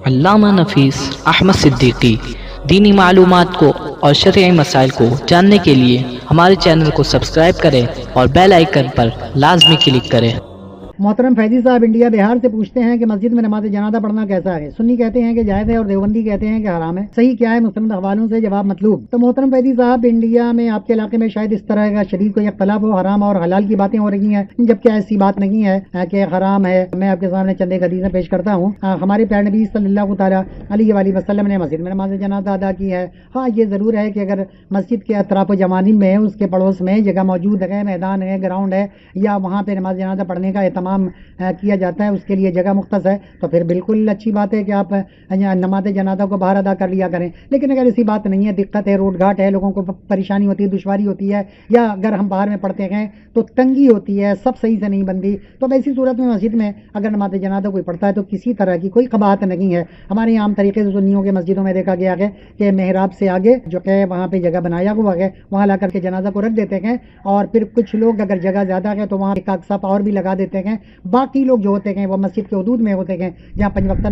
علامہ نفیس احمد صدیقی دینی معلومات کو اور شرعی مسائل کو جاننے کے لیے ہمارے چینل کو سبسکرائب کریں اور بیل آئیکن پر لازمی کلک کریں۔ محترم فیضی صاحب انڈیا بہار سے پوچھتے ہیں کہ مسجد میں نماز جنازہ پڑھنا کیسا ہے؟ سنی کہتے ہیں کہ جائز ہے اور دیوبندی کہتے ہیں کہ حرام ہے، صحیح کیا ہے؟ مستند حوالوں سے جواب مطلوب۔ تو محترم فیضی صاحب انڈیا میں آپ کے علاقے میں شاید اس طرح کا شدید کوئی اختلاف ہو، حرام اور حلال کی باتیں ہو رہی ہیں، جبکہ ایسی بات نہیں ہے کہ حرام ہے۔ میں آپ کے سامنے چند ایک حدیثیں پیش کرتا ہوں۔ ہمارے پیارے نبی صلی اللہ تعالیٰ علیہ وآلہ وسلم نے مسجد میں نماز جنازہ ادا کی ہے۔ ہاں یہ ضرور ہے کہ اگر مسجد کے اطراف و جوانب میں اس کے پڑوس میں جگہ موجود ہے، میدان ہے، گراؤنڈ ہے، یا وہاں پہ نماز جنازہ پڑھنے کا اہتمام کیا جاتا ہے، اس کے لیے جگہ مختص ہے، تو پھر بالکل اچھی بات ہے کہ آپ نماز جنازہ کو باہر ادا کر لیا کریں۔ لیکن اگر ایسی بات نہیں ہے، دقت ہے، روڈ گھاٹ ہے، لوگوں کو پریشانی ہوتی ہے، دشواری ہوتی ہے، یا اگر ہم باہر میں پڑھتے ہیں تو تنگی ہوتی ہے، سب صحیح سے نہیں بنتی، تو ایسی صورت میں مسجد میں اگر نماز جنازہ کوئی پڑھتا ہے تو کسی طرح کی کوئی قباحت نہیں ہے۔ ہمارے یہاں عام طریقے سے سنیوں کے مسجدوں میں دیکھا گیا ہے کہ محراب سے آگے جو کہ وہاں پہ جگہ بنایا ہوا ہے، وہاں لا کر کے جنازہ کو رکھ دیتے ہیں، اور پھر کچھ لوگ اگر جگہ زیادہ ہے تو وہاں ایک صف اور بھی لگا دیتے ہیں۔ باقی لوگ جو ہوتے ہیں وہ مسجد کے حدود میں ہوتے ہیں جہاں 5 وقتہ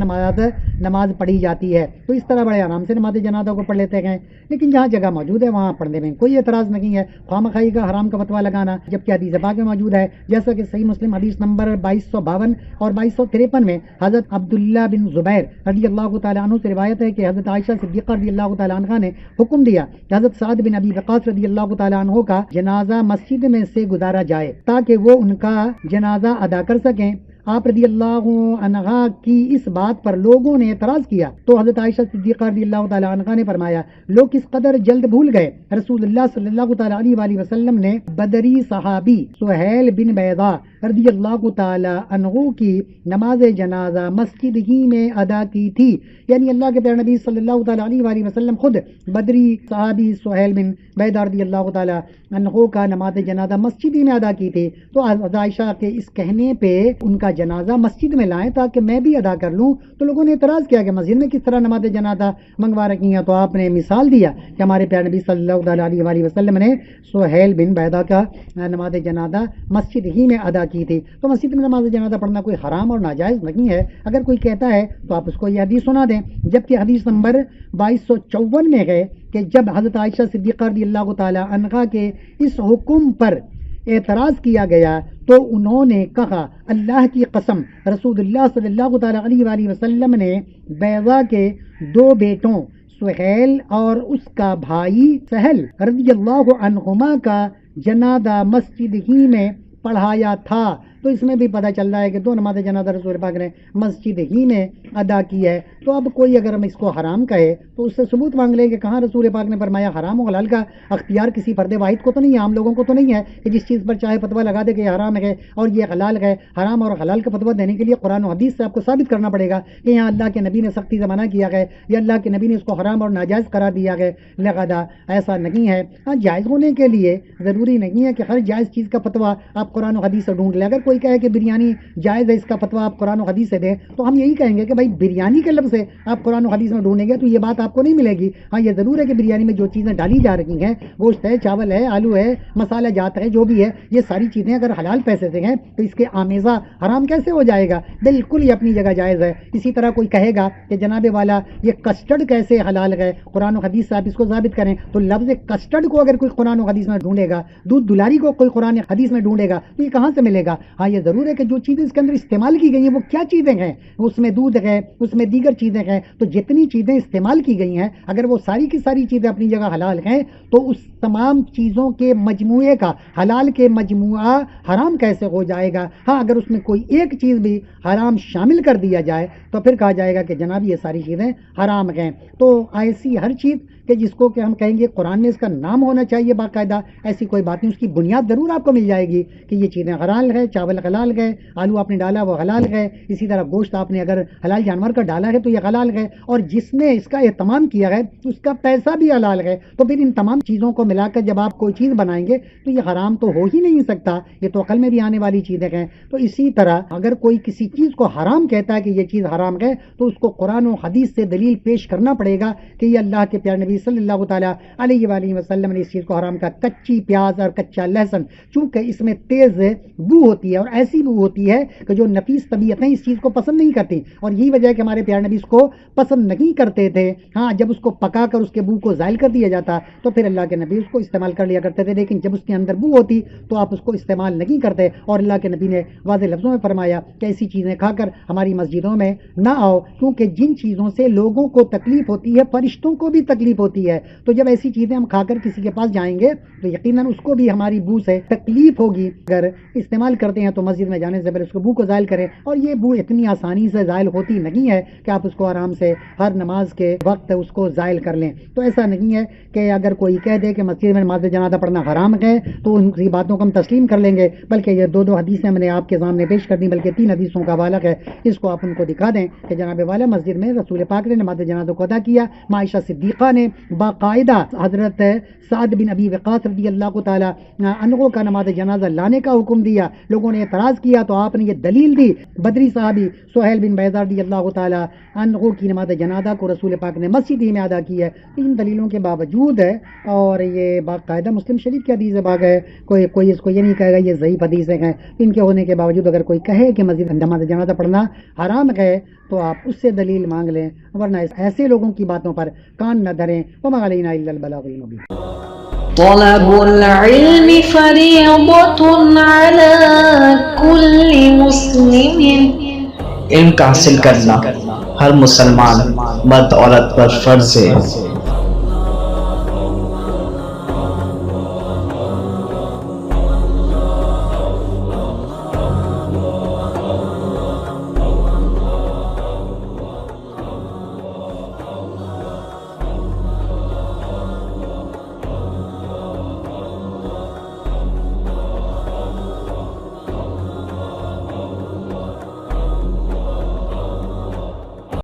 نماز پڑھی جاتی ہے، تو اس طرح بڑے آرام سے نماز جنازہ کو پڑھ لیتے ہیں۔ لیکن جہاں جگہ موجود ہے وہاں پڑھنے میں کوئی اعتراض نہیں ہے۔ خواہ کا حرام کا فتویٰ لگانا جبکہ حدیث پاک میں موجود ہے، جیسا کہ صحیح مسلم حدیث نمبر 2252 اور 2253 میں حضرت عبداللہ بن زبیر رضی اللہ تعالیٰ عنہ سے روایت ہے کہ حضرت عائشہ صدیقہ رضی اللہ تعالیٰ عنہ نے حکم دیا کہ حضرت سعد بن ابی وقاص رضی اللہ تعالیٰ عنہ کا جنازہ مسجد میں سے گزارا جائے تاکہ وہ ان کا جنازہ ادا کر سکیں۔ آپ رضی اللہ عنہ کی اس بات پر لوگوں نے اعتراض کیا تو حضرت عائشہ صدیقہ رضی اللہ تعالیٰ عنہ نے فرمایا، لوگ کس قدر جلد بھول گئے، رسول اللہ صلی اللہ تعالیٰ علیہ وآلہ وسلم نے بدری صحابی سہیل بن بیضاء رضی اللہ تعالیٰ عنہ کی نماز جنازہ مسجد ہی میں ادا کی تھی۔ یعنی اللہ کے پیارے نبی صلی اللہ تعالیٰ علیہ وآلہ وسلم خود بدری صحابی سہیل بن بیضاء رضی اللہ تعالیٰ عنہ کا نماز جنازہ مسجد ہی میں ادا کی تھی، تو حضرت عائشہ کے اس کہنے پہ ان کا جنازہ مسجد میں لائیں تاکہ میں بھی ادا کر لوں، تو لوگوں نے اعتراض کیا کہ مسجد میں کس طرح نماز جنازہ منگوا رکھی ہیں، تو آپ نے مثال دیا کہ ہمارے پیارے نبی صلی اللہ تعالیٰ علیہ وآلہ وسلم نے سہیل بن بیضاء کا نماز جنازہ مسجد ہی میں ادا کی تھی۔ تو مسجد میں نماز جنازہ پڑھنا کوئی حرام اور ناجائز نہیں ہے۔ اگر کوئی کہتا ہے تو آپ اس کو یہ حدیث سنا دیں، جبکہ حدیث نمبر 2254 میں ہے کہ جب حضرت عائشہ صدیقہ رضی اللہ تعالیٰ عنہا کے اس حکم پر اعتراض کیا گیا تو انہوں نے کہا، اللہ کی قسم، رسول اللہ صلی اللہ تعالیٰ علیہ وآلہ وسلم نے بیضاء کے 2 بیٹوں سہیل اور اس کا بھائی سہل رضی اللہ عنہما کا جنازہ مسجد ہی میں پڑھایا تھا۔ تو اس میں بھی پتہ چل رہا ہے کہ 2 نماز جنازہ رسول پاک نے مسجد ہی میں ادا کی ہے۔ تو اب کوئی اگر ہم اس کو حرام کہے تو اس سے ثبوت مانگ لیں کہ کہاں رسول پاک نے فرمایا۔ حرام و حلال کا اختیار کسی فرد واحد کو تو نہیں ہے، عام لوگوں کو تو نہیں ہے کہ جس چیز پر چاہے فتویٰ لگا دے کہ یہ حرام ہے اور یہ حلال ہے۔ حرام اور حلال کا فتویٰ دینے کے لیے قرآن و حدیث سے آپ کو ثابت کرنا پڑے گا کہ یہاں اللہ کے نبی نے سختی سے منع کیا ہے یا اللہ کے نبی نے اس کو حرام اور ناجائز قرار دیا ہے، لہذا ایسا نہیں ہے۔ ہاں، جائز ہونے کے لیے ضروری نہیں ہے کہ ہر جائز چیز کا فتویٰ آپ قرآن و حدیث سے ڈھونڈ لیں۔ اگر کوئی کہے کہ بریانی جائز ہے، اس کا فتویٰ آپ قرآن و حدیث سے دیں، تو ہم یہی کہیں گے کہ بھائی بریانی کے لفظ سے آپ قرآن و حدیث میں ڈھونڈیں گے تو یہ بات آپ کو نہیں ملے گی۔ ہاں، یہ ضرور ہے کہ بریانی میں جو چیزیں ڈالی جا رہی ہیں، گوشت ہے، چاول ہے، آلو ہے، مسالہ جات ہے، جو بھی ہے، یہ ساری چیزیں اگر حلال پیسے سے ہیں تو اس کے آمیزہ حرام کیسے ہو جائے گا؟ بالکل یہ اپنی جگہ جائز ہے۔ اسی طرح کوئی کہے گا کہ جناب والا یہ کسٹرڈ کیسے حلال ہے، قرآن و حدیث سے آپ اس کو ثابت کریں، تو لفظ کسٹرڈ کو اگر کوئی قرآن و حدیث میں ڈھونڈے گا، دودھ دلاری کو کوئی قرآن حدیث میں ڈھونڈے گا تو یہ کہاں سے ملے گا؟ ہاں، یہ ضرور ہے کہ جو چیزیں اس کے اندر استعمال کی گئی ہیں وہ کیا چیزیں ہیں، اس میں دودھ ہے، اس میں دیگر چیزیں ہیں، تو جتنی چیزیں استعمال کی گئی ہیں اگر وہ ساری کی ساری چیزیں اپنی جگہ حلال ہیں تو اس تمام چیزوں کے مجموعے کا حلال کے مجموعہ حرام کیسے ہو جائے گا؟ ہاں، اگر اس میں کوئی ایک چیز بھی حرام شامل کر دیا جائے تو پھر کہا جائے گا کہ جناب یہ ساری چیزیں حرام ہیں۔ تو ایسی ہر چیز کہ جس کو کہ ہم کہیں گے قرآن میں اس کا نام ہونا چاہیے باقاعدہ، ایسی کوئی بات نہیں، اس کی بنیاد ضرور آپ کو مل جائے گی کہ یہ چیزیں حلال ہے، چاول حلال ہے، آلو آپ نے ڈالا وہ حلال ہے، اسی طرح گوشت آپ نے اگر حلال جانور کا ڈالا ہے تو یہ حلال ہے، اور جس نے اس کا اہتمام کیا ہے اس کا پیسہ بھی حلال ہے۔ تو پھر ان تمام چیزوں کو ملا کر جب آپ کوئی چیز بنائیں گے تو یہ حرام تو ہو ہی نہیں سکتا، یہ تو عقل میں بھی آنے والی چیزیں ہیں۔ تو اسی طرح اگر کوئی کسی چیز کو حرام کہتا ہے کہ یہ چیز حرام ہے تو اس کو قرآن و حدیث سے دلیل پیش کرنا پڑے گا کہ یہ اللہ کے پیارے نبی نبی صلی اللہ تعالیٰ علیہ وآلہ وسلم نے اس چیز کو حرام کا کچی پیاز اور کچا لہسن، چونکہ اس میں تیز بو ہوتی ہے اور ایسی بو ہوتی ہے کہ جو نفیس طبیعتیں اس چیز کو پسند نہیں کرتی، اور یہی وجہ ہے کہ ہمارے پیارے نبی اس کو پسند نہیں کرتے تھے۔ ہاں، جب اس کو پکا کر اس کے بو کو زائل کر دیا جاتا تو پھر اللہ کے نبی اس کو استعمال کر لیا کرتے تھے، لیکن جب اس کے اندر بو ہوتی تو آپ اس کو استعمال نہیں کرتے، اور اللہ کے نبی نے واضح لفظوں میں فرمایا کہ ایسی چیزیں کھا کر ہماری مسجدوں میں نہ آؤ، کیونکہ جن چیزوں سے لوگوں کو تکلیف ہوتی ہے فرشتوں کو بھی تکلیف ہوتی ہے، تو جب ایسی چیزیں ہم کھا کر کسی کے پاس جائیں گے تو یقیناً اس کو بھی ہماری بو سے تکلیف ہوگی۔ اگر استعمال کرتے ہیں تو مسجد میں جانے سے پہلے اس کو بو کو زائل کریں، اور یہ بو اتنی آسانی سے زائل ہوتی نہیں ہے کہ آپ اس کو آرام سے ہر نماز کے وقت اس کو زائل کر لیں۔ تو ایسا نہیں ہے کہ اگر کوئی کہہ دے کہ مسجد میں نماز جنازہ پڑھنا حرام ہے تو ان کی باتوں کو ہم تسلیم کر لیں گے، بلکہ یہ دو حدیثیں ہم نے آپ کے سامنے پیش کر دی، بلکہ 3 حدیثوں کا حوالہ ہے، اس کو آپ ان کو دکھا دیں کہ جناب والا مسجد میں رسول پاک نے نماز جنازہ کو ادا کیا۔ عائشہ صدیقہ نے باقاعدہ حضرت سعد بن ابی وقاص رضی اللہ تعالی عنہ کا نماز جنازہ لانے کا حکم دیا۔ لوگوں نے اعتراض کیا تو آپ نے یہ دلیل دی، بدری صحابی سہیل بن بیضہ رضی اللہ تعالی عنہ کی نماز جنازہ کو رسول پاک نے مسجد ہی میں ادا کی ہے۔ ان دلیلوں کے باوجود ہے، اور یہ باقاعدہ مسلم شریف کی حدیث باغ ہے، کوئی اس کو یہ نہیں کہے گا یہ ضعیف حدیثیں ہیں، ان کے ہونے کے باوجود اگر کوئی کہے کہ مسجد نماز جنازہ پڑھنا حرام ہے تو آپ اس سے دلیل مانگ لیں، ورنہ ایسے لوگوں کی باتوں پر کان نہ دھریں۔ وما علینا الا البلاغ المبین۔ طلب العلم فریضۃ علی کل مسلم، علم کا حاصل کرنا ہر مسلمان مرد عورت پر فرض ہے۔